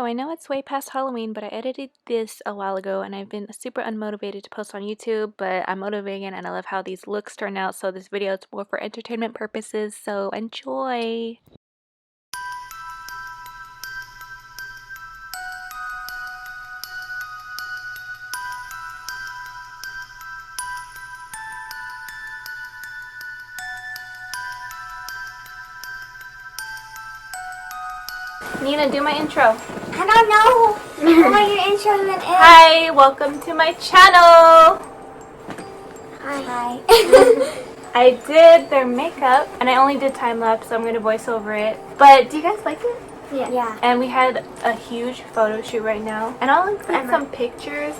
I know it's way past Halloween, but I edited this a while ago and I've been super unmotivated to post on YouTube, but I'm motivated and I love how these looks turn out, so this video is more for entertainment purposes, so enjoy! Nina, do my intro. I don't know what your intro even is. Hi, welcome to my channel. Hi. I did their makeup and I only did time lapse, so I'm gonna voice over it. But do you guys like it? Yeah. And we had a huge photo shoot right now, and I'll include some pictures.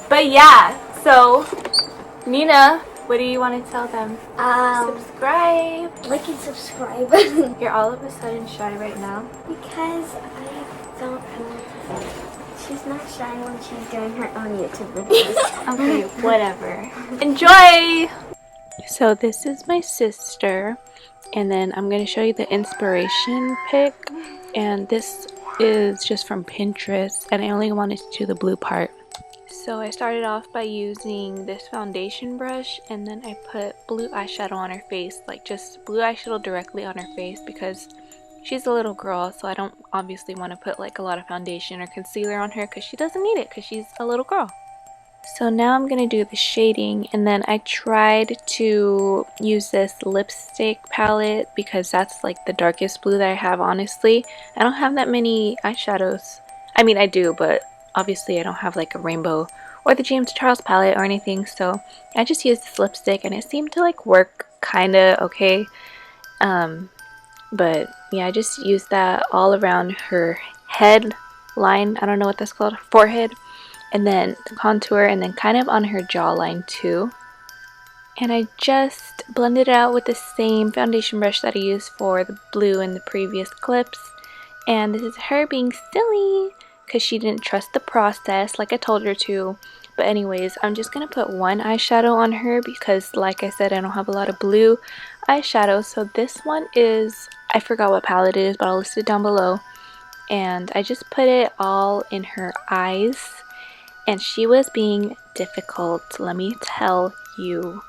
But yeah, so Nina, what do you want to tell them? Subscribe. Like and subscribe. You're all of a sudden shy right now. Because I don't know. She's not shy when she's doing her own YouTube videos. Okay, whatever. Enjoy! So this is my sister, and then I'm going to show you the inspiration pic, and this is just from Pinterest, and I only wanted to do the blue part. So I started off by using this foundation brush, and then I put blue eyeshadow on her face, like just blue eyeshadow directly on her face, because she's a little girl, so I don't obviously want to put like a lot of foundation or concealer on her because she doesn't need it because she's a little girl. So now I'm going to do the shading, and then I tried to use this lipstick palette because that's like the darkest blue that I have, honestly. I don't have that many eyeshadows. I mean, I do, but obviously I don't have like a rainbow or the James Charles palette or anything, so I just used this lipstick and it seemed to like work kind of okay. But yeah, I just used that all around her head line, I don't know what that's called, forehead, and then the contour, and then kind of on her jawline too. And I just blended it out with the same foundation brush that I used for the blue in the previous clips. And this is her being silly because she didn't trust the process like I told her to. But anyways, I'm just going to put one eyeshadow on her because, like I said, I don't have a lot of blue eyeshadow. So this one is, I forgot what palette it is, but I'll list it down below. And I just put it all in her eyes. And she was being difficult, let me tell you.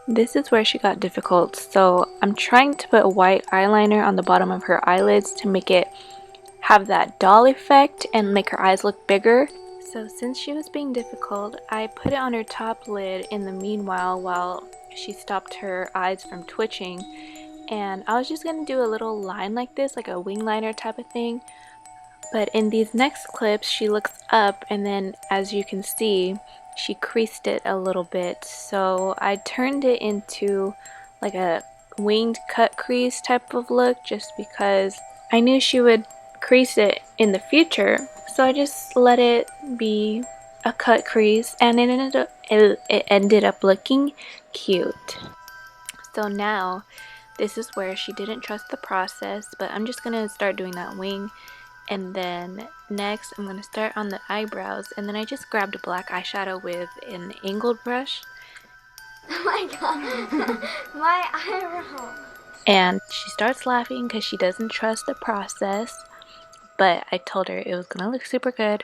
This is where she got difficult. So I'm trying to put white eyeliner on the bottom of her eyelids to make it have that doll effect and make her eyes look bigger. So since she was being difficult, I put it on her top lid in the meanwhile while she stopped her eyes from twitching. And I was just going to do a little line like this, like a wing liner type of thing. But in these next clips, she looks up, and then as you can see, she creased it a little bit. So I turned it into like a winged cut crease type of look just because I knew she would crease it in the future. So I just let it be a cut crease, and it ended up looking cute. So now this is where she didn't trust the process, but I'm just gonna start doing that wing. And then next I'm going to start on the eyebrows, and then I just grabbed a black eyeshadow with an angled brush. Oh my god, my eyebrow. And she starts laughing because she doesn't trust the process, but I told her it was going to look super good.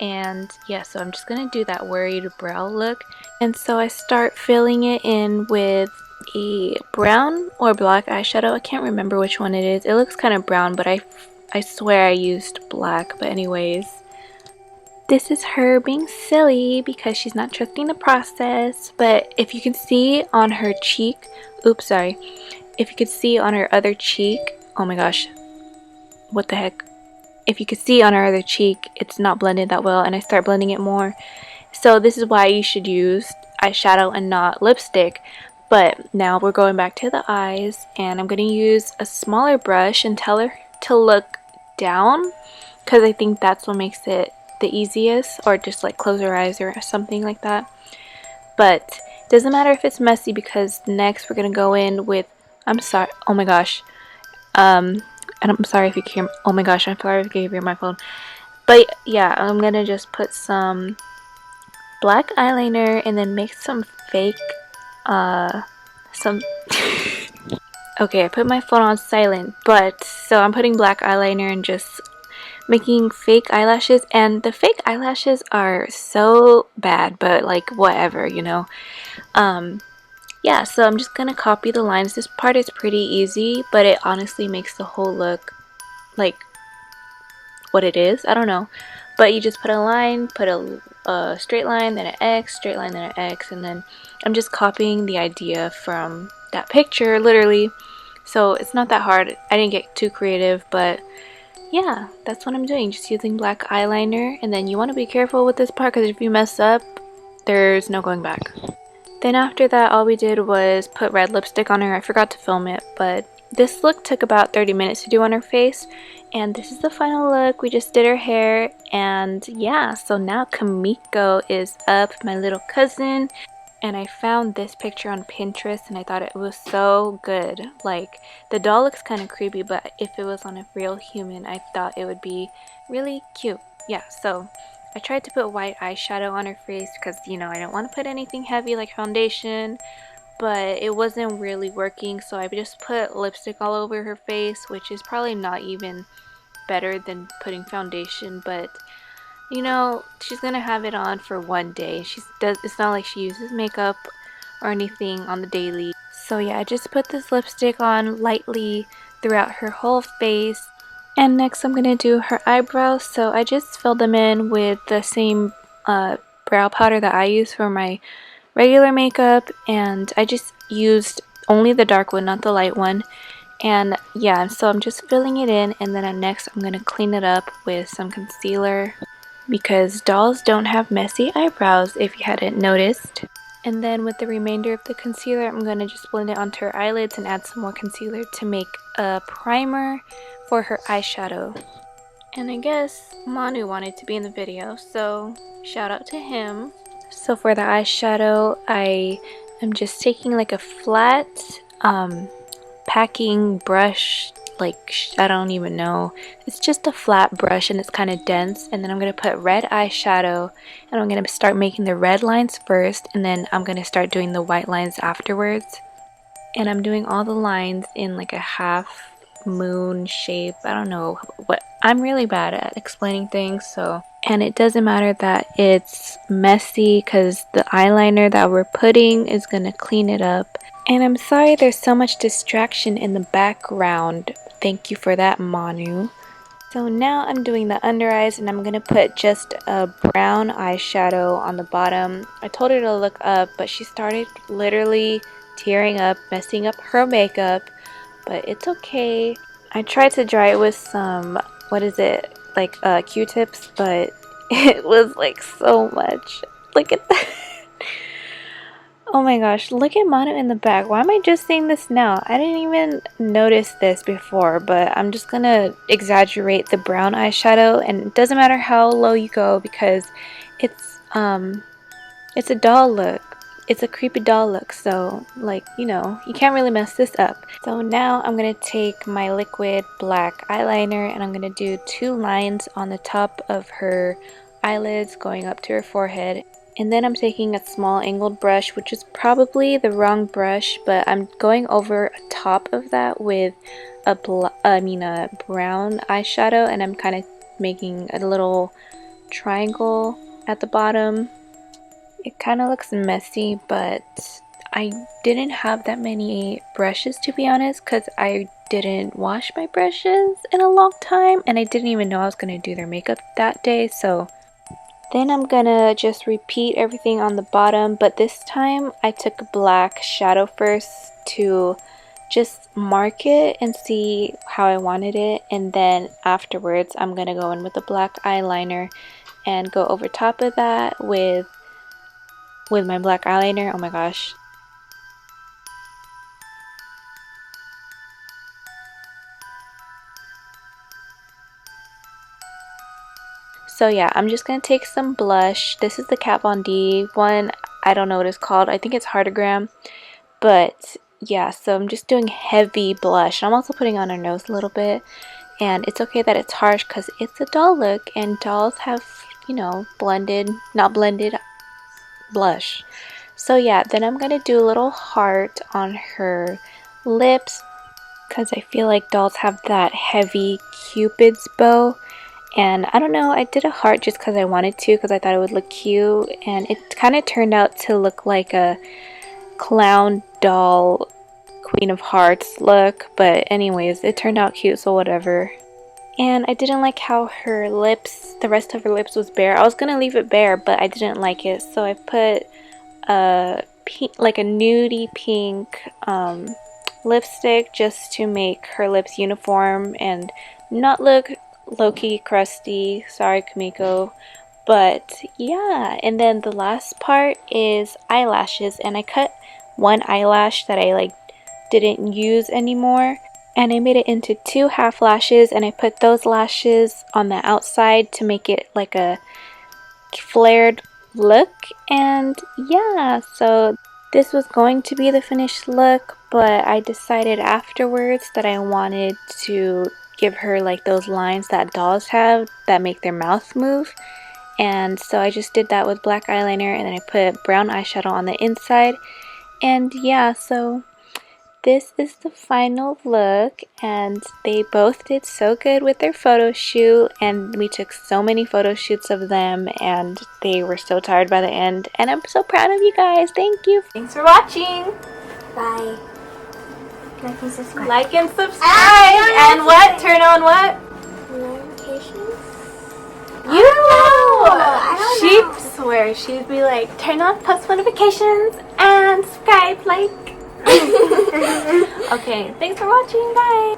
And yeah, so I'm just going to do that worried brow look. And so I start filling it in with a brown or black eyeshadow. I can't remember which one it is. It looks kind of brown, but I swear I used black. But anyways, this is her being silly because she's not trusting the process. But if you can see on her cheek, oops, sorry. If you could see on her other cheek, oh my gosh, what the heck? If you could see on her other cheek, it's not blended that well, and I start blending it more. So this is why you should use eyeshadow and not lipstick. But now we're going back to the eyes, and I'm going to use a smaller brush and tell her to look down because I think that's what makes it the easiest, or just like close her eyes or something like that. But it doesn't matter if it's messy because next we're gonna go in with, I'm sorry, oh my gosh, and I'm sorry if you can hear, oh my gosh, I'm sorry if you can hear my phone. But yeah, I'm gonna just put some black eyeliner and then make some fake some okay, I put my phone on silent, but so I'm putting black eyeliner and just making fake eyelashes, and the fake eyelashes are so bad, but like whatever, you know. Yeah, so I'm just gonna copy the lines. This part is pretty easy, but it honestly makes the whole look like what it is. I don't know, but you just put a line, put a straight line, then an X, straight line, then an X, and then I'm just copying the idea from that picture, literally. So it's not that hard. I didn't get too creative, but yeah, that's what I'm doing, just using black eyeliner. And then you want to be careful with this part, because if you mess up, there's no going back. Then after that, all we did was put red lipstick on her. I forgot to film it, but this look took about 30 minutes to do on her face, and this is the final look. We just did her hair, and yeah, so now Kamiko is up, my little cousin. And I found this picture on Pinterest and I thought it was so good. Like, the doll looks kind of creepy, but if it was on a real human, I thought it would be really cute. Yeah, so I tried to put white eyeshadow on her face because, you know, I don't want to put anything heavy like foundation, but it wasn't really working, so I just put lipstick all over her face, which is probably not even better than putting foundation, but you know, she's gonna have it on for one day. It's not like she uses makeup or anything on the daily. So yeah, I just put this lipstick on lightly throughout her whole face. And next I'm gonna do her eyebrows. So I just filled them in with the same brow powder that I use for my regular makeup, and I just used only the dark one, not the light one. And yeah, so I'm just filling it in, and then next I'm gonna clean it up with some concealer, because dolls don't have messy eyebrows, if you hadn't noticed. And then with the remainder of the concealer, I'm going to just blend it onto her eyelids and add some more concealer to make a primer for her eyeshadow. And I guess Manu wanted to be in the video, so shout out to him. So for the eyeshadow, I am just taking like a flat packing brush, like I don't even know, it's just a flat brush and it's kind of dense. And then I'm going to put red eyeshadow and I'm going to start making the red lines first, and then I'm going to start doing the white lines afterwards. And I'm doing all the lines in like a half moon shape. I don't know what, I'm really bad at explaining things, so, and it doesn't matter that it's messy because the eyeliner that we're putting is going to clean it up. And I'm sorry there's so much distraction in the background. Thank you for that, Manu. So now I'm doing the under eyes, and I'm going to put just a brown eyeshadow on the bottom. I told her to look up, but she started literally tearing up, messing up her makeup, but it's okay. I tried to dry it with some, what is it, like Q-tips, but it was like so much. Look at that. Oh my gosh, look at Manu in the back. Why am I just saying this now? I didn't even notice this before, but I'm just gonna exaggerate the brown eyeshadow, and it doesn't matter how low you go because it's a doll look. It's a creepy doll look, so like, you know, you can't really mess this up. So now I'm gonna take my liquid black eyeliner and I'm gonna do 2 lines on the top of her eyelids going up to her forehead. And then I'm taking a small angled brush, which is probably the wrong brush, but I'm going over top of that with a brown eyeshadow, and I'm kind of making a little triangle at the bottom. It kind of looks messy, but I didn't have that many brushes, to be honest, because I didn't wash my brushes in a long time, and I didn't even know I was going to do their makeup that day, so then I'm gonna just repeat everything on the bottom, but this time I took a black shadow first to just mark it and see how I wanted it, and then afterwards I'm gonna go in with the black eyeliner and go over top of that with my black eyeliner. Oh my gosh. So yeah, I'm just going to take some blush. This is the Kat Von D one. I don't know what it's called. I think it's HEARTAGRAM. But yeah, so I'm just doing heavy blush. I'm also putting on her nose a little bit. And it's okay that it's harsh because it's a doll look. And dolls have, you know, blended, not blended, blush. So yeah, then I'm gonna do a little heart on her lips because I feel like dolls have that heavy Cupid's bow. And I don't know, I did a heart just because I wanted to, because I thought it would look cute, and it kind of turned out to look like a clown doll Queen of Hearts look, but anyways, it turned out cute, so whatever. And I didn't like how her lips, the rest of her lips was bare. I was gonna leave it bare, but I didn't like it, so I put a pink, like a nudie pink lipstick just to make her lips uniform and not look low-key crusty. Sorry, Kamiko. But yeah, and then the last part is eyelashes, and I cut one eyelash that I like didn't use anymore, and I made it into two half lashes, and I put those lashes on the outside to make it like a flared look. And yeah, so this was going to be the finished look, but I decided afterwards that I wanted to give her like those lines that dolls have that make their mouth move. And so I just did that with black eyeliner, and then I put brown eyeshadow on the inside. And yeah, so this is the final look, and they both did so good with their photo shoot, and we took so many photo shoots of them, and they were so tired by the end, and I'm so proud of you guys. Thank you. Thanks for watching. Bye. Like and subscribe. Like and subscribe. And what? Turn on what? Notifications? You know. I don't know. She swears she'd be like, turn on post notifications and subscribe, like. Okay, thanks for watching. Bye.